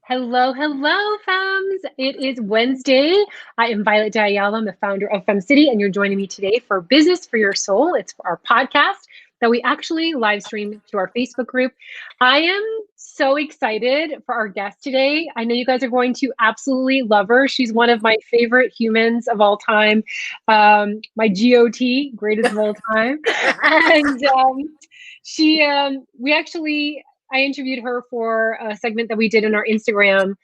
Hello, hello, Fems. It is Wednesday. I am Violette de Ayala. I'm the founder of FemCity, and you're joining me today for Business for Your Soul. It's our podcast that we actually live stream to our Facebook group. I am so excited for our guest today. I know you guys are going to absolutely love her. She's one of my favorite humans of all time, my GOT, greatest of all time. And I interviewed her for a segment that we did in our Instagram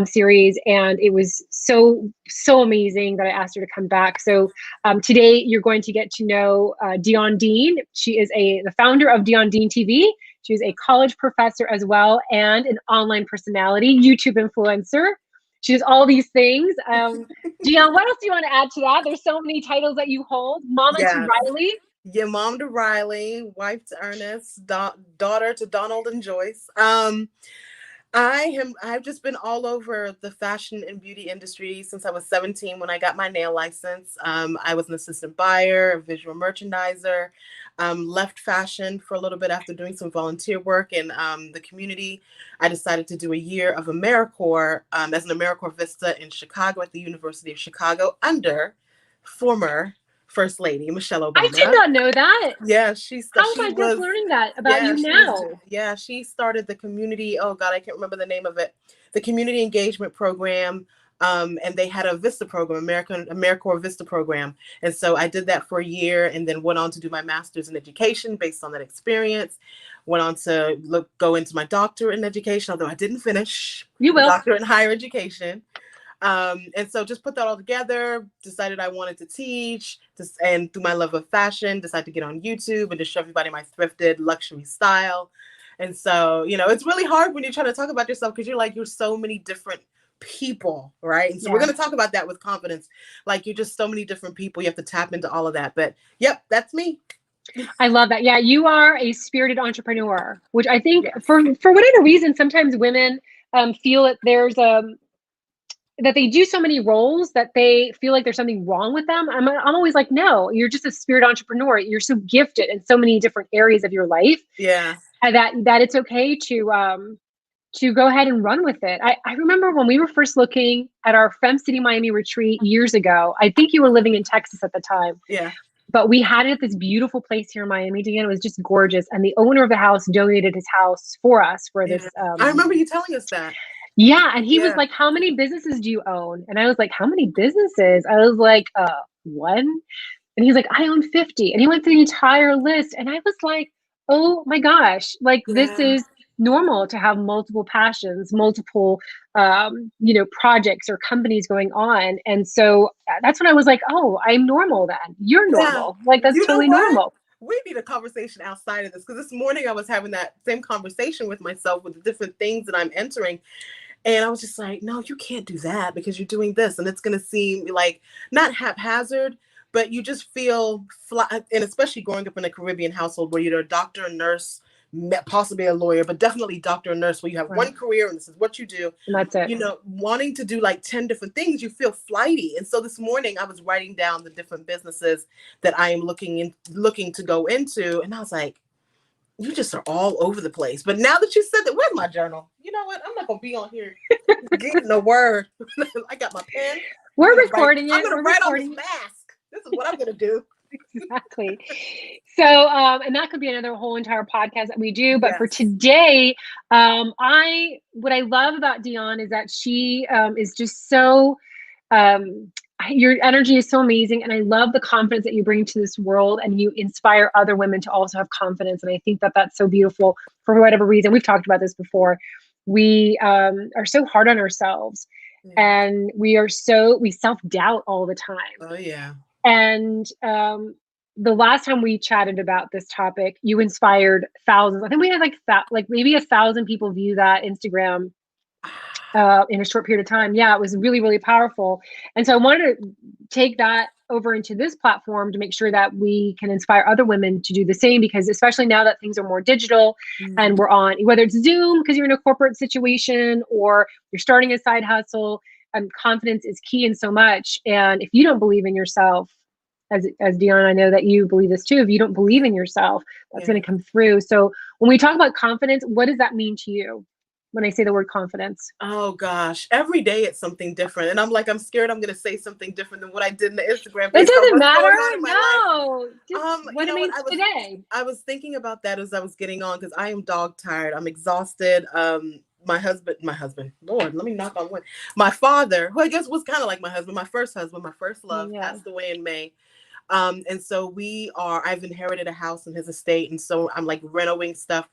series, and it was so amazing that I asked her to come back. So today you're going to get to know Dionne Dean. She is the founder of Dionne Dean TV. She's a college professor as well and an online personality, YouTube influencer. She does all these things. Dionne, what else do you want to add to that? There's so many titles that you hold. Mama to Riley. Yeah, mom to Riley, wife to Ernest, daughter to Donald and Joyce. I've just been all over the fashion and beauty industry since I was 17 when I got my nail license. I was an assistant buyer, a visual merchandiser, left fashion for a little bit after doing some volunteer work in the community. I decided to do a year of AmeriCorps as an AmeriCorps Vista in Chicago at the University of Chicago under former First Lady Michelle Obama. I did not know that. Yeah, How am I just learning that about you now? She started the community. Oh God, I can't remember the name of it. The community engagement program, and they had a Vista program, AmeriCorps Vista program, and so I did that for a year, and then went on to do my master's in education based on that experience. Went on to go into my doctorate in education, although I didn't finish. You will. Doctorate in higher education. And so just put that all together, decided I wanted to teach, and through my love of fashion, decided to get on YouTube and to show everybody my thrifted luxury style. And so, it's really hard when you're trying to talk about yourself because you're so many different people, right? And so we're going to talk about that with confidence. Like you're just so many different people. You have to tap into all of that. But yep, that's me. I love that. Yeah, you are a spirited entrepreneur, which I think for whatever reason, sometimes women feel that that they do so many roles that they feel like there's something wrong with them. I'm always like, no, you're just a spirit entrepreneur. You're so gifted in so many different areas of your life. Yeah. And that it's okay to go ahead and run with it. I remember when we were first looking at our FemCity Miami retreat years ago. I think you were living in Texas at the time. Yeah. But we had it at this beautiful place here in Miami, Deanne. It was just gorgeous. And the owner of the house donated his house for us for this. I remember you telling us that. Yeah. And he was like, how many businesses do you own? And I was like, how many businesses? I was like, one. And he's like, I own 50. And he went through the entire list. And I was like, oh my gosh, like this is normal to have multiple passions, multiple, projects or companies going on. And so that's when I was like, oh, I'm normal then. You're normal. Like that's totally normal. We need a conversation outside of this because this morning I was having that same conversation with myself with the different things that I'm entering. And I was just like, no, you can't do that because you're doing this. And it's going to seem like not haphazard, but you just feel flat. And especially growing up in a Caribbean household where you're a doctor, a nurse, possibly a lawyer, but definitely doctor and nurse, where you have one career and this is what you do. And that's it. Wanting to do like 10 different things, you feel flighty. And so this morning I was writing down the different businesses that I am looking to go into. And I was like, you just are all over the place. But now that you said that, where's my journal? You know what? I'm not going to be on here getting a word. I got my pen. We're recording it. I'm going to write on this mask. This is what I'm going to do. Exactly. So, and that could be another whole entire podcast that we do. But for today, what I love about Dionne is that she is just so, your energy is so amazing. And I love the confidence that you bring to this world, and you inspire other women to also have confidence. And I think that that's so beautiful for whatever reason. We've talked about this before. We are so hard on ourselves, and we self-doubt all the time. Oh, yeah. And the last time we chatted about this topic, you inspired thousands. I think we had like maybe 1,000 people view that Instagram in a short period of time. Yeah, it was really, really powerful. And so I wanted to take that over into this platform to make sure that we can inspire other women to do the same, because especially now that things are more digital and we're on, whether it's Zoom because you're in a corporate situation or you're starting a side hustle, confidence is key in so much. And if you don't believe in yourself, as Dionne, I know that you believe this too. If you don't believe in yourself, that's going to come through. So when we talk about confidence, what does that mean to you? when I say the word confidence? Oh gosh, every day it's something different. And I'm like, I'm scared I'm going to say something different than what I did in the Instagram It based on doesn't what's matter. going on in my life. No, just You what it know what? means today. I was thinking about that as I was getting on because I am dog tired. I'm exhausted. My husband, Lord, let me knock on wood. My father, who I guess was kind of like my husband, my first love, Yeah. passed away in May. And so I've inherited a house in his estate. And so I'm like renovating stuff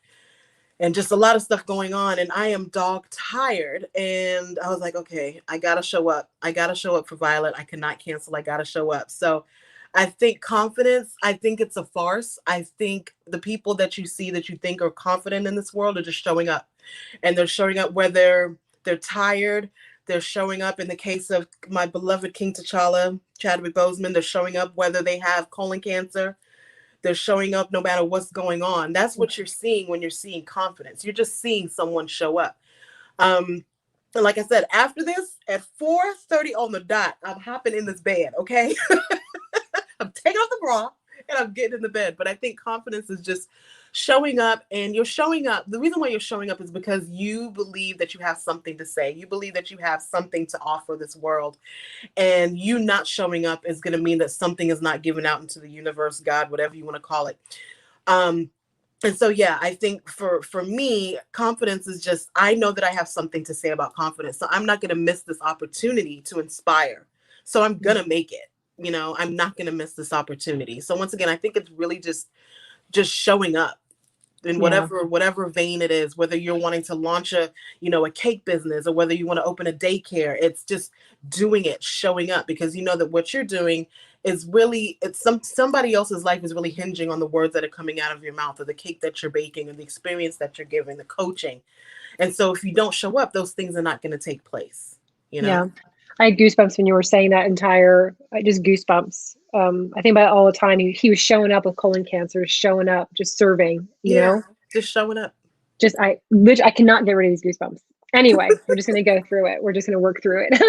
and just a lot of stuff going on. And I am dog tired. And I was like, okay, I got to show up. I got to show up for Violet. I cannot cancel. I got to show up. So I think confidence, I think it's a farce. I think the people that you see that you think are confident in this world are just showing up. And they're showing up whether they're tired. They're showing up in the case of my beloved King T'Challa, Chadwick Boseman. They're showing up whether they have colon cancer. They're showing up no matter what's going on. That's what you're seeing when you're seeing confidence. You're just seeing someone show up. And like I said, after this, at 4:30 on the dot, I'm hopping in this bed, okay? I'm taking off the bra and I'm getting in the bed. But I think confidence is just showing up, and you're showing up. The reason why you're showing up is because you believe that you have something to say. You believe that you have something to offer this world. And you not showing up is going to mean that something is not given out into the universe, God, whatever you want to call it. And so, yeah, I think for me, confidence is just, I know that I have something to say about confidence. So I'm not going to miss this opportunity to inspire. So I'm going to make it. I'm not going to miss this opportunity. So once again, I think it's really just showing up in Yeah. whatever vein it is, whether you're wanting to launch a cake business or whether you want to open a daycare. It's just doing it, showing up, because you know that what you're doing is really, somebody else's life is really hinging on the words that are coming out of your mouth, or the cake that you're baking, or the experience that you're giving, the coaching. And so if you don't show up, those things are not going to take place. Yeah. I had goosebumps when you were saying that just goosebumps. I think about it all the time. He was showing up with colon cancer, showing up, just serving, Yeah, just showing up. I cannot get rid of these goosebumps. Anyway, we're just going to go through it. We're just going to work through it.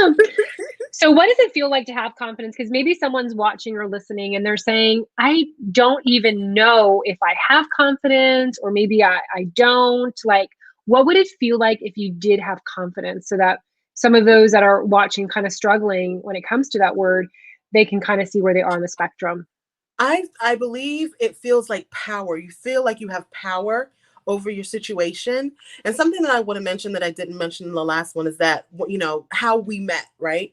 So what does it feel like to have confidence? Because maybe someone's watching or listening and they're saying, I don't even know if I have confidence, or maybe I don't. Like, what would it feel like if you did have confidence, so that some of those that are watching kind of struggling when it comes to that word, they can kind of see where they are on the spectrum? I believe it feels like power. You feel like you have power over your situation. And something that I want to mention that I didn't mention in the last one is that, how we met, right?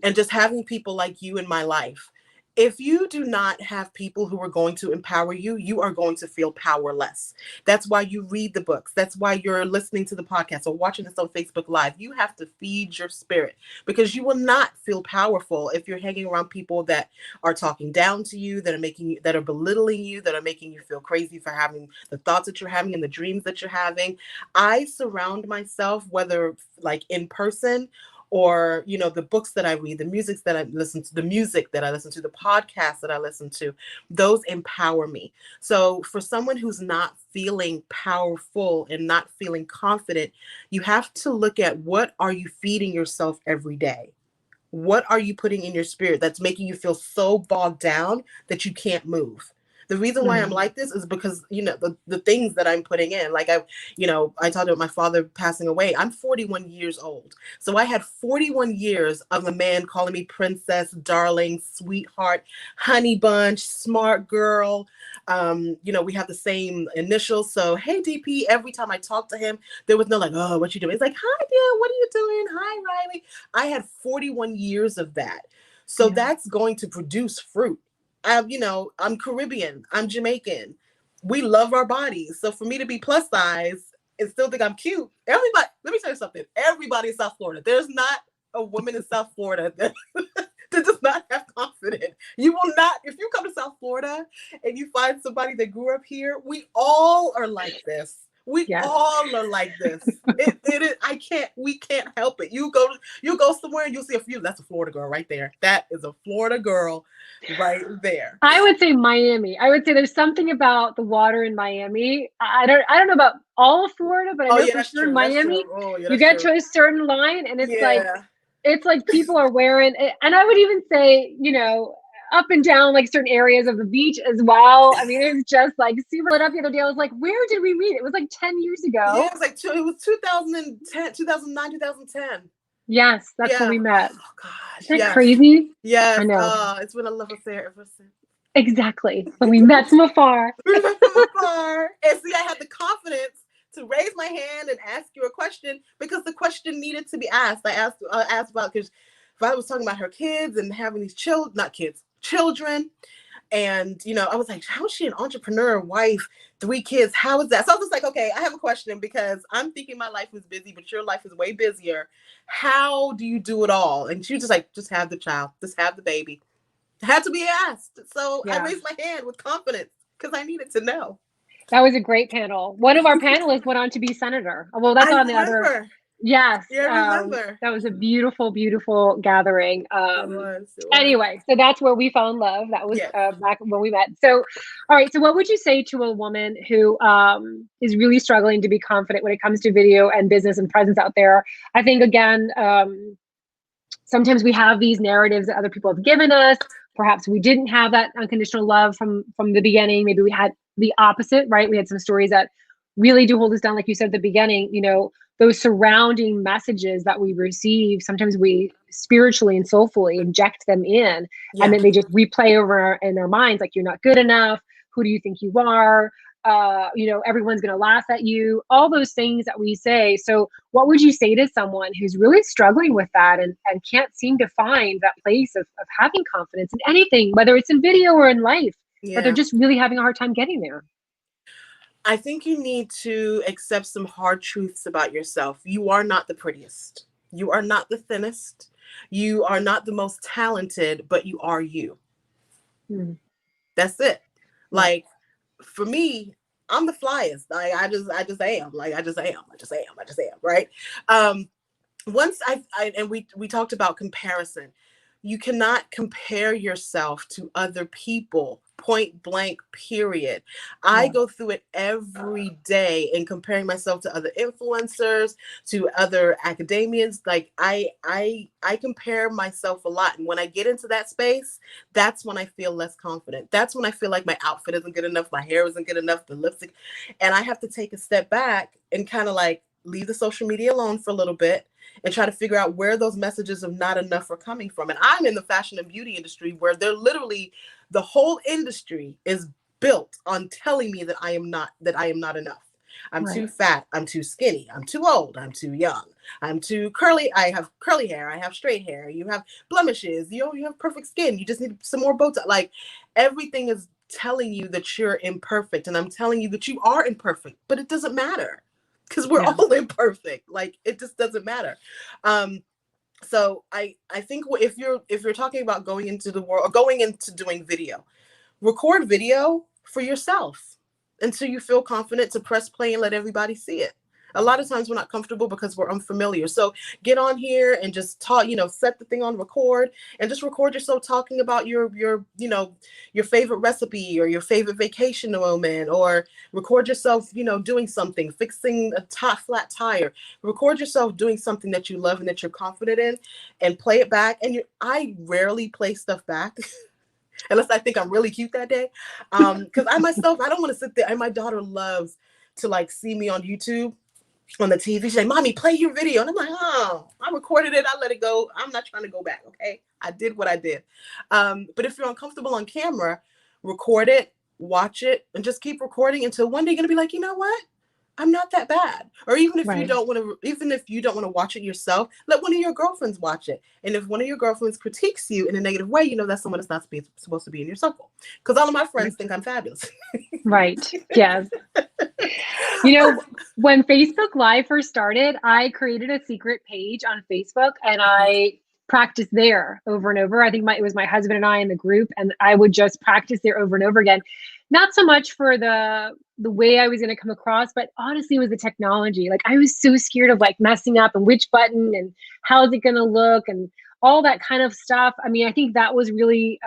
And just having people like you in my life. If you do not have people who are going to empower you, you are going to feel powerless. That's why you read the books. That's why you're listening to the podcast or watching this on Facebook Live. You have to feed your spirit, because you will not feel powerful if you're hanging around people that are talking down to you, that are belittling you, that are making you feel crazy for having the thoughts that you're having and the dreams that you're having. I surround myself, whether like in person or the books that I read, the music that I listen to, the podcasts that I listen to, those empower me. So for someone who's not feeling powerful and not feeling confident, you have to look at, what are you feeding yourself every day? What are you putting in your spirit that's making you feel so bogged down that you can't move? The reason why I'm like this is because, the things that I'm putting in, like I talked about my father passing away. I'm 41 years old. So I had 41 years of a man calling me princess, darling, sweetheart, honey bunch, smart girl. We have the same initials. So, hey, DP, every time I talked to him, there was no like, oh, what you doing? It's like, hi, Bill, what are you doing? Hi, Riley. I had 41 years of that. So that's going to produce fruit. I'm Caribbean, I'm Jamaican. We love our bodies. So for me to be plus size and still think I'm cute, everybody, let me tell you something. Everybody in South Florida, there's not a woman in South Florida that does not have confidence. You will not, if you come to South Florida and you find somebody that grew up here, we all are like this. We all are like this. We can't help it. You go somewhere and you'll see a few. That's a Florida girl right there. That is a Florida girl right there. I would say Miami. I would say there's something about the water in Miami. I don't know about all of Florida, but I know for sure in Miami, you get to a certain line and it's like people are wearing, and I would even say, up and down like certain areas of the beach as well. I mean, it's just like super lit up the other day. I was like, where did we meet? It was like 10 years ago. Yeah, it was like it was 2010, 2009, 2010. Yes, that's when Yeah. we met. Oh gosh. Isn't that Yes. crazy? Yes. I know. It's been a love affair ever since. Exactly. But we met from afar. We met from afar. And see, I had the confidence to raise my hand and ask you a question because the question needed to be asked. I asked about, because Violet was talking about her kids and having these children. And, I was like, how is she an entrepreneur, wife, 3 kids? How is that? So I was like, okay, I have a question because I'm thinking my life is busy, but your life is way busier. How do you do it all? And she was just like, just have the child, just have the baby. It had to be asked. So I raised my hand with confidence because I needed to know. That was a great panel. One of our panelists went on to be senator. Well, that's on the other. Yes. Yeah, I remember. That was a beautiful, beautiful gathering. It was. Anyway, so that's where we fell in love. That was back when we met. So, all right. So what would you say to a woman who is really struggling to be confident when it comes to video and business and presence out there? I think, again, sometimes we have these narratives that other people have given us. Perhaps we didn't have that unconditional love from the beginning. Maybe we had the opposite, right? We had some stories that really do hold us down. Like you said at the beginning, those surrounding messages that we receive, sometimes we spiritually and soulfully inject them in, and then they just replay over in our minds, like, you're not good enough. Who do you think you are? Everyone's going to laugh at you, all those things that we say. So what would you say to someone who's really struggling with that and can't seem to find that place of having confidence in anything, whether it's in video or in life, but they're just really having a hard time getting there? I think you need to accept some hard truths about yourself. You are not the prettiest. You are not the thinnest. You are not the most talented, but you are you. That's it. Like, for me, I'm the flyest. I just am. Like, I just am. Right. Once we talked about comparison. You cannot compare yourself to other people, point blank, period. I go through it every day in comparing myself to other influencers, to other academians. Like, I compare myself a lot. And when I get into that space, that's when I feel less confident. That's when I feel like my outfit isn't good enough, my hair isn't good enough, the lipstick. And I have to take a step back and kind of like leave the social media alone for a little bit and try to figure out where those messages of not enough are coming from. And I'm in the fashion and beauty industry where they're literally, the whole industry is built on telling me that I am not enough. I'm too fat. I'm too skinny. I'm too old. I'm too young. I'm too curly. I have curly hair. I have straight hair. You have blemishes. You have perfect skin. You just need some more Botox. Like, everything is telling you that you're imperfect. And I'm telling you that you are imperfect, but it doesn't matter. Because we're all imperfect. Like, it just doesn't matter. So I think if you're talking about going into the world or going into doing video, record video for yourself until you feel confident to press play and let everybody see it. A lot of times we're not comfortable because we're unfamiliar. So get on here and just talk, set the thing on record and just record yourself talking about your favorite recipe or your favorite vacation moment, or record yourself, doing something, fixing a flat tire. Record yourself doing something that you love and that you're confident in, and play it back. And I rarely play stuff back. Unless I think I'm really cute that day. Because I don't want to sit there. And my daughter loves to like see me on YouTube on the TV. She's like, Mommy, play your video. And I'm like, oh, I recorded it. I let it go. I'm not trying to go back. Okay. I did what I did. But if you're uncomfortable on camera, record it, watch it, and just keep recording until one day you're going to be like, you know what? I'm not that bad. Or even if you don't want to watch it yourself, let one of your girlfriends watch it. And if one of your girlfriends critiques you in a negative way, that's someone that's not supposed to be in your circle. Because all of my friends think I'm fabulous. Right. Yes. When Facebook Live first started, I created a secret page on Facebook and I practiced there over and over. I think it was my husband and I in the group, and I would just practice there over and over again. Not so much for the way I was going to come across, but honestly, it was the technology. Like, I was so scared of like messing up and which button and how is it going to look and all that kind of stuff. I mean, I think that was really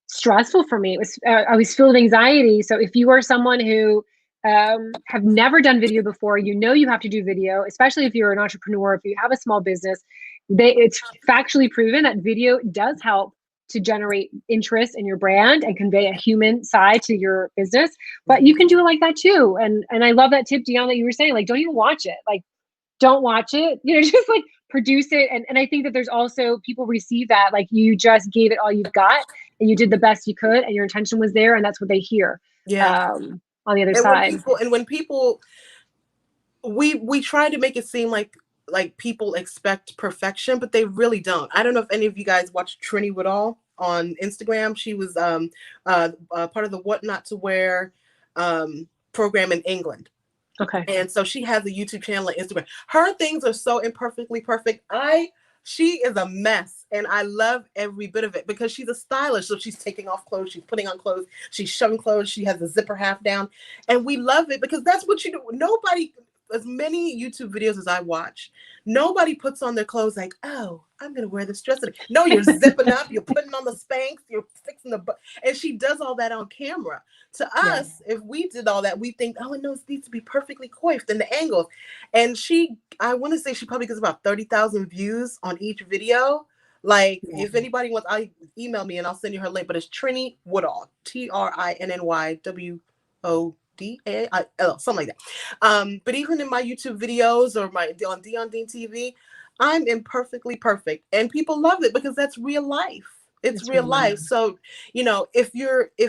stressful for me. It was I was filled with anxiety. So if you are someone who have never done video before, you have to do video, especially if you're an entrepreneur, if you have a small business. It's factually proven that video does help to generate interest in your brand and convey a human side to your business. But you can do it like that too. And I love that tip, Dionne, that you were saying, like, don't even watch it. Like, don't watch it, just like produce it. And I think that there's also people receive that, like, you just gave it all you've got and you did the best you could and your intention was there, and that's what they hear. Yeah. On the other And side. when people, we try to make it seem like people expect perfection, but they really don't. I don't know if any of you guys watch Trini Woodall on Instagram. She was part of the What Not to Wear program in England. Okay. And so she has a YouTube channel and Instagram. Her things are so imperfectly perfect. She is a mess, and I love every bit of it because she's a stylist. So she's taking off clothes, she's putting on clothes, she's shoving clothes, she has the zipper half down, and we love it because that's what you do. Nobody, as many YouTube videos as I watch, nobody puts on their clothes like, oh, I'm gonna wear this dress today. No, you're zipping up, you're putting on the Spanx, you're fixing the and she does all that on camera. To us, if we did all that, we think, oh, no, it needs to be perfectly coiffed and the angles. And I want to say she probably gets about 30,000 views on each video. Like, if anybody wants, email me and I'll send you her link. But it's Trini Woodall, TrinnYWODA, something like that. But even in my YouTube videos or on Dionne Dean TV, I'm imperfectly perfect, and people love it because that's real life. It's real life. So, if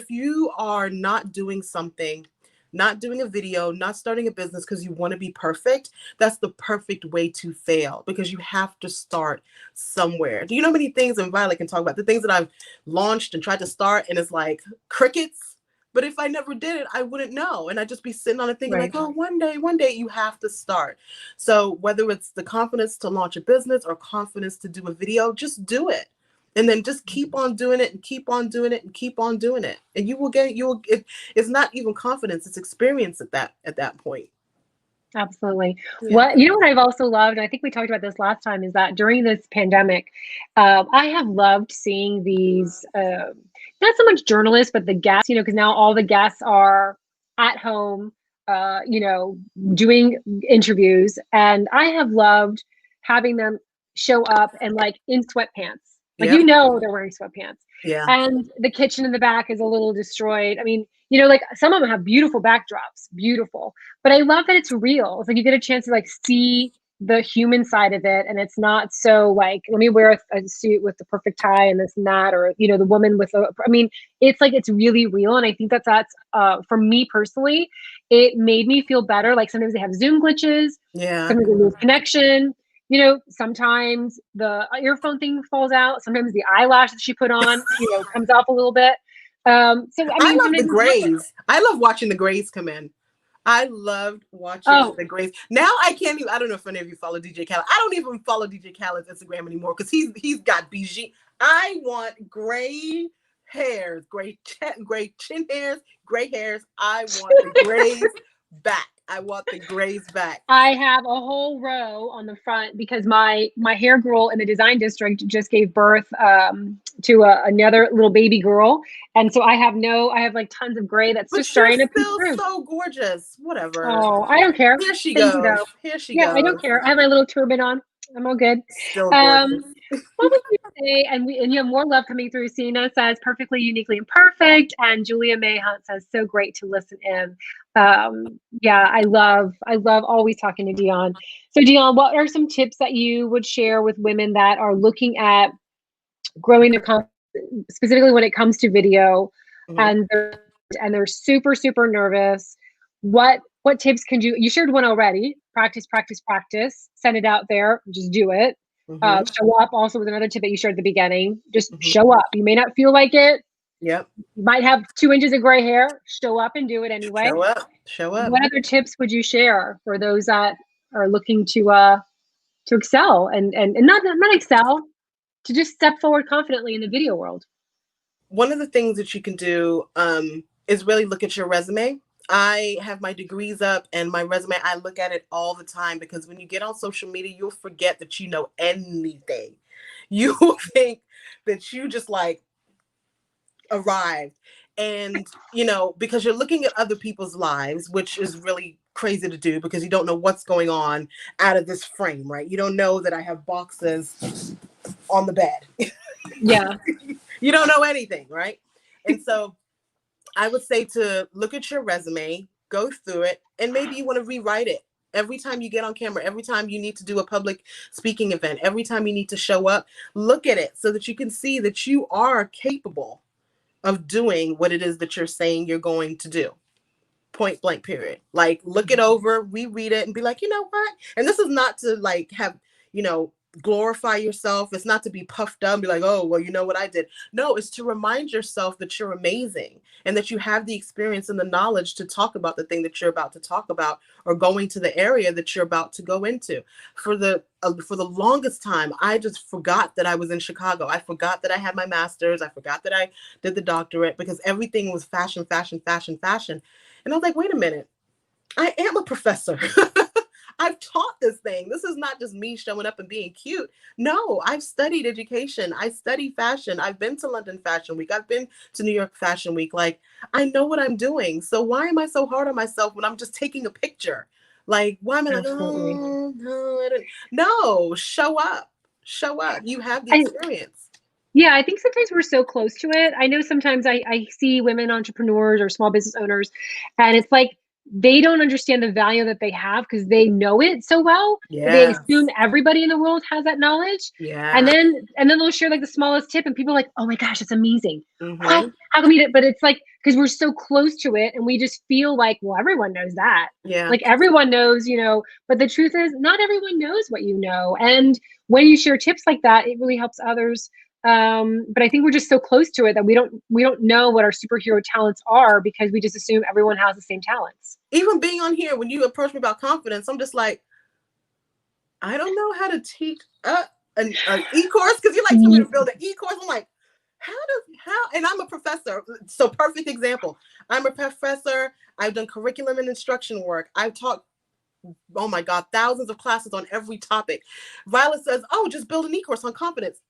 you are not doing something, not doing a video, not starting a business because you want to be perfect, that's the perfect way to fail, because you have to start somewhere. Do you know many things, and Violet can talk about the things that I've launched and tried to start, and it's like crickets. But if I never did it, I wouldn't know. And I'd just be sitting on it thinking like, oh, one day you have to start. So whether it's the confidence to launch a business or confidence to do a video, just do it. And then just keep on doing it and keep on doing it and keep on doing it. And it's not even confidence, it's experience at that point. Absolutely. Yeah. What I've also loved, and I think we talked about this last time, is that during this pandemic, I have loved seeing these, not so much journalists, but the guests, because now all the guests are at home, doing interviews. And I have loved having them show up and like in sweatpants. Like, they're wearing sweatpants. Yeah. And the kitchen in the back is a little destroyed. I mean, like some of them have beautiful backdrops, beautiful. But I love that it's real. It's like you get a chance to like see the human side of it. And it's not so like, let me wear a suit with the perfect tie and this and that, or, the woman with it's like, it's really real. And I think that's for me personally, it made me feel better. Like sometimes they have Zoom glitches. Yeah. Sometimes they lose connection. Sometimes the earphone thing falls out. Sometimes the eyelash that she put on, comes off a little bit. I love the grays. I love watching the grays come in. I loved watching the grays. Now I can't even, I don't know if any of you follow DJ Khaled. I don't even follow DJ Khaled's Instagram anymore because he's got BG. I want gray hairs, gray chin hairs, gray hairs. I want the grays back. I want the grays back. I have a whole row on the front because my hair girl in the design district just gave birth to another little baby girl, and so I have like tons of gray that's just starting to peek through. So gorgeous. Whatever. Oh, I don't care. Here she goes. Here she goes. Yeah, I don't care. I have my little turban on. I'm all good. Still gorgeous. What would you say? And you have more love coming through. Sina says perfectly, uniquely imperfect, and Julia May Hunt says so great to listen in. I love always talking to Dionne. So Dionne, what are some tips that you would share with women that are looking at growing their confidence, specifically when it comes to video, and they're super, super nervous? What tips can you shared one already? Practice, send it out there, just do it. Show up also was another tip that you shared at the beginning. Just show up. You may not feel like it. Yep. You might have 2 inches of gray hair. Show up and do it anyway. Show up. What other tips would you share for those that are looking to excel and not excel, to just step forward confidently in the video world? One of the things that you can do is really look at your resume. I have my degrees up and my resume. I look at it all the time because when you get on social media, you'll forget that you know anything. You think that you just like arrived. And, because you're looking at other people's lives, which is really crazy to do because you don't know what's going on out of this frame, right? You don't know that I have boxes on the bed. Yeah. You don't know anything, right? And so I would say to look at your resume, go through it, and maybe you want to rewrite it. Every time you get on camera, every time you need to do a public speaking event, every time you need to show up, look at it so that you can see that you are capable of doing what it is that you're saying you're going to do. Point blank, period. Like, look it over, reread it, and be like, you know what? And this is not to like have, glorify yourself. It's not to be puffed up and be like, oh, well, you know what I did. No, it's to remind yourself that you're amazing and that you have the experience and the knowledge to talk about the thing that you're about to talk about, or going to the area that you're about to go into. For the longest time, I just forgot that I was in Chicago. I forgot that I had my master's. I forgot that I did the doctorate, because everything was fashion, fashion, fashion, fashion. And I was like, wait a minute, I am a professor. I've taught this thing. This is not just me showing up and being cute. No, I've studied education. I study fashion. I've been to London Fashion Week. I've been to New York Fashion Week. Like, I know what I'm doing. So why am I so hard on myself when I'm just taking a picture? Like, why am I like, oh, no, I don't. No, show up. Show up. You have the experience. Yeah, I think sometimes we're so close to it. I know sometimes I see women entrepreneurs or small business owners, and it's like they don't understand the value that they have because they know it so well. Yeah. They assume everybody in the world has that knowledge. Yeah. And then they'll share like the smallest tip, and people are like, oh my gosh, it's amazing. Mm-hmm. What? How come you did? But it's like, because we're so close to it and we just feel like, well, everyone knows that. Yeah. Like everyone knows, but the truth is not everyone knows what you know. And when you share tips like that, it really helps others. But I think we're just so close to it that we don't know what our superhero talents are, because we just assume everyone has the same talents. Even being on here, when you approach me about confidence, I'm just like, I don't know how to teach an e-course, because you like to build an e-course. I'm like, how? And I'm a professor. So perfect example. I'm a professor. I've done curriculum and instruction work. I've taught, oh my God, thousands of classes on every topic. Violet says, oh, just build an e-course on confidence.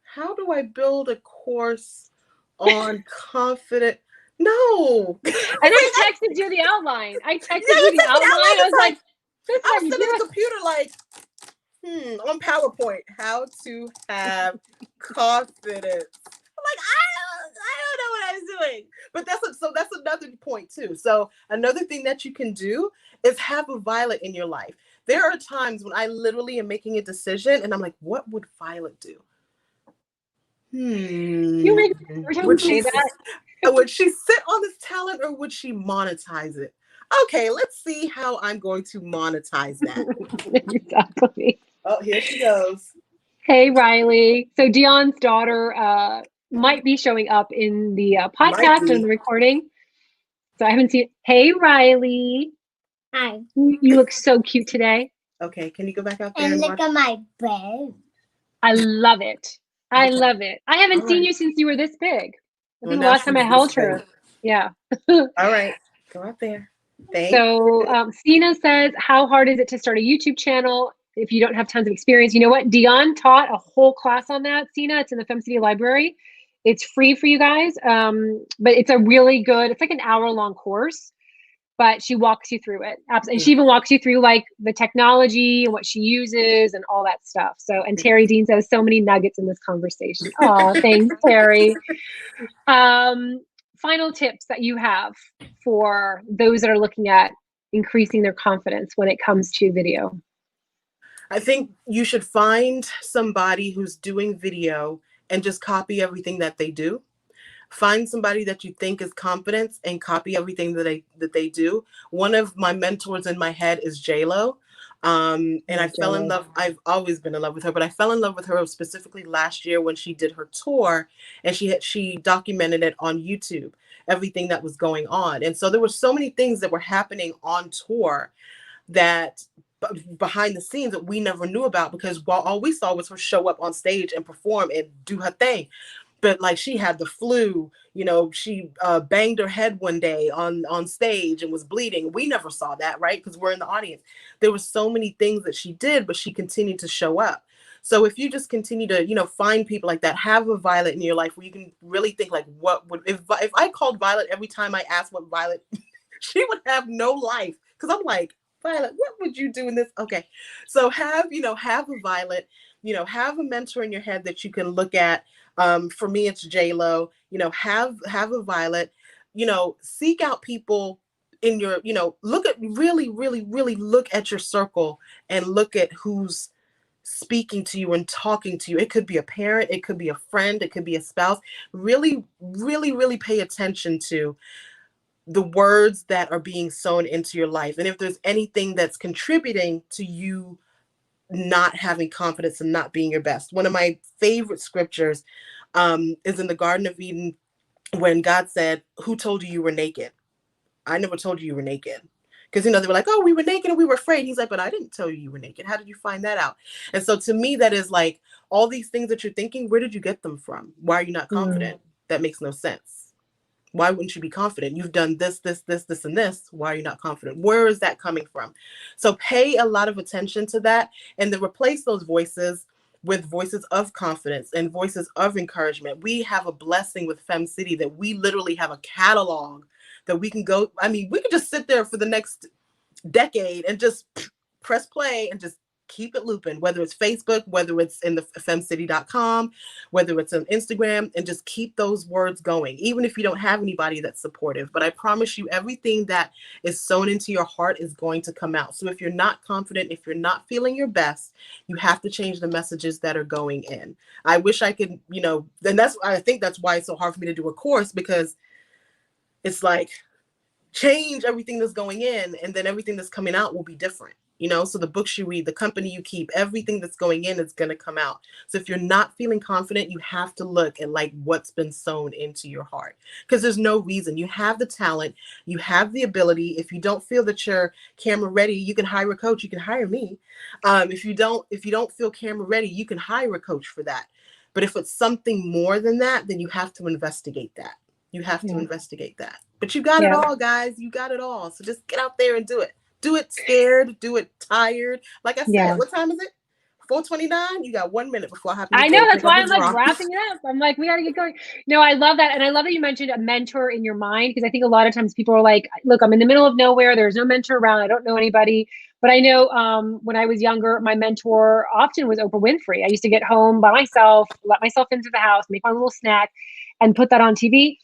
How do I build a course on confidence? No. And I texted you the outline. I was like, I was sitting at the computer like, on PowerPoint, how to have confidence. I'm like, I don't know what I was doing. But that's another point too. So another thing that you can do is have a Violet in your life. There are times when I literally am making a decision and I'm like, what would Violet do? Would she sit on this talent, or would she monetize it? Okay, let's see how I'm going to monetize that. Exactly. Oh, here she goes. Hey, Riley. So Dionne's daughter might be showing up in the podcast and the recording. So I haven't seen. Hey, Riley. Hi. You look so cute today. Okay, can you go back out there and look at my bed? I love it. I love it. I haven't seen you since you were this big. I think the last time I held her. Yeah. All right. Go out there. Thanks. So Sina says, how hard is it to start a YouTube channel if you don't have tons of experience? You know what? Dionne taught a whole class on that, Sina. It's in the FemCity library. It's free for you guys. But it's a really good, it's like an hour-long course. But she walks you through it. And she even walks you through like the technology and what she uses and all that stuff. So, and Terry Dean says so many nuggets in this conversation. Oh, thanks, Terry. Final tips that you have for those that are looking at increasing their confidence when it comes to video. I think you should find somebody who's doing video and just copy everything that they do. Find somebody that you think is confident and copy everything that they do. One of my mentors in my head is J-Lo. And I fell in love. I've always been in love with her, but I fell in love with her specifically last year when she did her tour, and she documented it on YouTube, everything that was going on. And so there were so many things that were happening on tour that behind the scenes that we never knew about, because all we saw was her show up on stage and perform and do her thing. But like, she had the flu, she banged her head one day on stage and was bleeding. We never saw that, right? Because we're in the audience. There were so many things that she did, but she continued to show up. So if you just continue to, find people like that, have a Violet in your life where you can really think like, what would, if I called Violet every time I asked what Violet, she would have no life. Because I'm like, Violet, what would you do in this? Okay. So have a Violet, have a mentor in your head that you can look at. For me, it's J-Lo, have a Violet, seek out people in your, look at really, really, really look at your circle and look at who's speaking to you and talking to you. It could be a parent, it could be a friend, it could be a spouse. Really, really, really pay attention to the words that are being sown into your life. And if there's anything that's contributing to you not having confidence and not being your best. One of my favorite scriptures is in the Garden of Eden when God said, "Who told you you were naked? I never told you you were naked." Because, they were like, "Oh, we were naked and we were afraid." He's like, "But I didn't tell you you were naked. How did you find that out?" And so to me, that is like all these things that you're thinking, where did you get them from? Why are you not confident? That makes no sense. Why wouldn't you be confident? You've done this, this, this, this, and this. Why are you not confident? Where is that coming from? So pay a lot of attention to that and then replace those voices with voices of confidence and voices of encouragement. We have a blessing with FemCity that we literally have a catalog that we can go. I mean, we could just sit there for the next decade and just press play and just keep it looping, whether it's Facebook, whether it's in the FemCity.com, whether it's on Instagram, and just keep those words going, even if you don't have anybody that's supportive. But I promise you, everything that is sown into your heart is going to come out. So if you're not confident, if you're not feeling your best, you have to change the messages that are going in. I wish I could, and I think that's why it's so hard for me to do a course, because it's like, change everything that's going in, and then everything that's coming out will be different. So the books you read, the company you keep, everything that's going in is going to come out. So if you're not feeling confident, you have to look at like what's been sown into your heart, because there's no reason. You have the talent, you have the ability. If you don't feel that you're camera ready, you can hire a coach. You can hire me. If you don't feel camera ready, you can hire a coach for that. But if it's something more than that, then you have to investigate that. You have to investigate that. But you got it all, guys. You got it all. So just get out there and do it. Do it scared. Do it tired. Like I said, what time is it? 4:29. You got 1 minute before I have to. I know, that's why I'm like wrapping it up. I'm like, we got to get going. No, I love that. And I love that you mentioned a mentor in your mind, because I think a lot of times people are like, look, I'm in the middle of nowhere. There's no mentor around. I don't know anybody. But I know when I was younger, my mentor often was Oprah Winfrey. I used to get home by myself, let myself into the house, make my little snack, and put that on TV.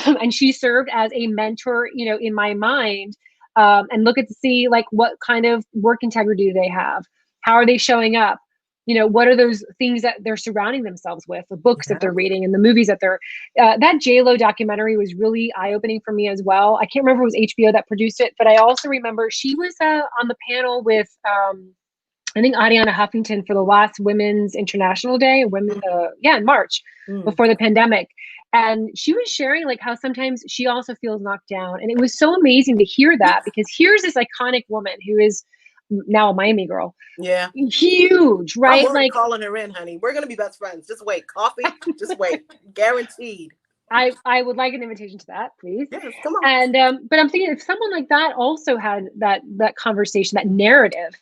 And she served as a mentor, in my mind, and look at to see like what kind of work integrity do they have? How are they showing up? What are those things that they're surrounding themselves with, the books that they're reading and the movies that they're, that J-Lo documentary was really eye-opening for me as well. I can't remember if it was HBO that produced it, but I also remember she was on the panel with, I think Ariana Huffington for the last Women's International Day, in March, before the pandemic. And she was sharing like how sometimes she also feels knocked down. And it was so amazing to hear that, because here's this iconic woman who is now a Miami girl. Yeah. Huge, right? I'm like calling her in, honey. We're going to be best friends. Just wait. Coffee. Just wait. Guaranteed. I would like an invitation to that, please. Yes, come on. And but I'm thinking if someone like that also had that conversation, that narrative,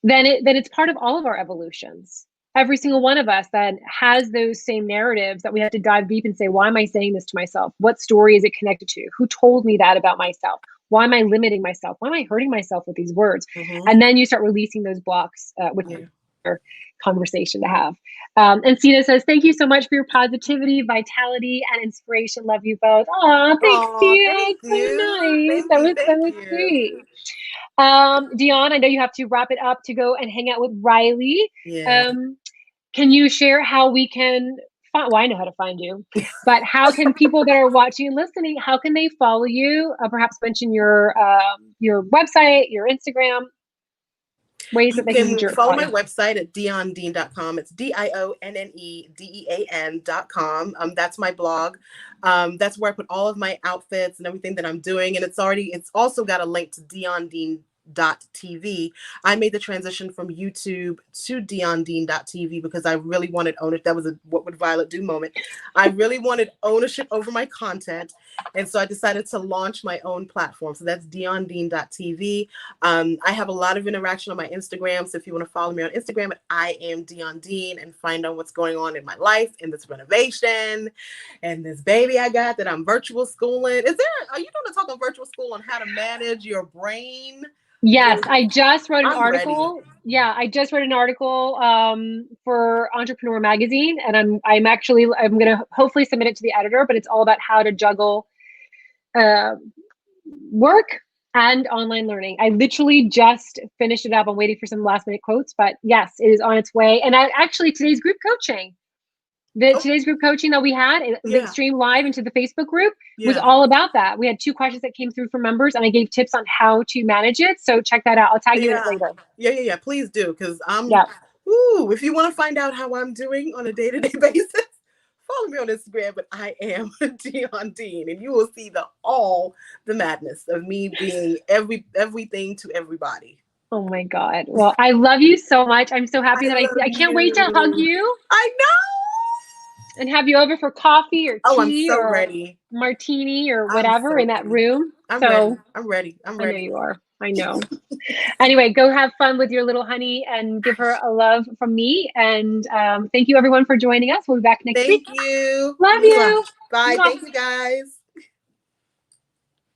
then it's part of all of our evolutions. Every single one of us that has those same narratives that we have to dive deep and say, why am I saying this to myself? What story is it connected to? Who told me that about myself? Why am I limiting myself? Why am I hurting myself with these words? And then you start releasing those blocks with your conversation to have. And Sina says, thank you so much for your positivity, vitality, and inspiration. Love you both. Aw, thanks, Sina. So nice. That was sweet. Dionne, I know you have to wrap it up to go and hang out with Riley. Can you share how we can find, well, I know how to find you, but how can people that are watching and listening, how can they follow you? Perhaps mention your website, your Instagram, ways that they can follow my website at DionneDean.com. It's DionneDean.com. That's my blog. That's where I put all of my outfits and everything that I'm doing. And it's also got a link to DionneDean.tv. I made the transition from YouTube to DionneDean.tv because I really wanted ownership. That was a what would Violet do moment. I really wanted ownership over my content. And so I decided to launch my own platform. So that's DionneDean.tv. I have a lot of interaction on my Instagram. So if you want to follow me on Instagram, I am Dionne Dean, and find out what's going on in my life, in this renovation, and this baby I got that I'm virtual schooling. Are you going to talk on virtual school on how to manage your brain Yes, I just wrote an I'm ready. article. Yeah, I just wrote an article for Entrepreneur Magazine, and I'm gonna hopefully submit it to the editor. But it's all about how to juggle uh, work and online learning. I literally just finished it up. I'm waiting for some last minute quotes, but yes, it is on its way. And today's group coaching. Today's group coaching that we had, it streamed live into the Facebook group, was all about that. We had 2 questions that came through from members, and I gave tips on how to manage it. So check that out. I'll tag you in it later. Yeah. Please do, because if you want to find out how I'm doing on a day-to-day basis, follow me on Instagram. But I am Dionne Dean, and you will see all the madness of me being everything to everybody. Oh my God. Well, I love you so much. I'm so happy that I can't wait to hug you. I know. And have you over for coffee or tea I'm so or ready. Martini or whatever in that room. I'm ready. I know you are. I know. Anyway, go have fun with your little honey and give her a love from me. And thank you everyone for joining us. We'll be back next week. Thank you. Love you. Bye. Mwah. Thank you guys.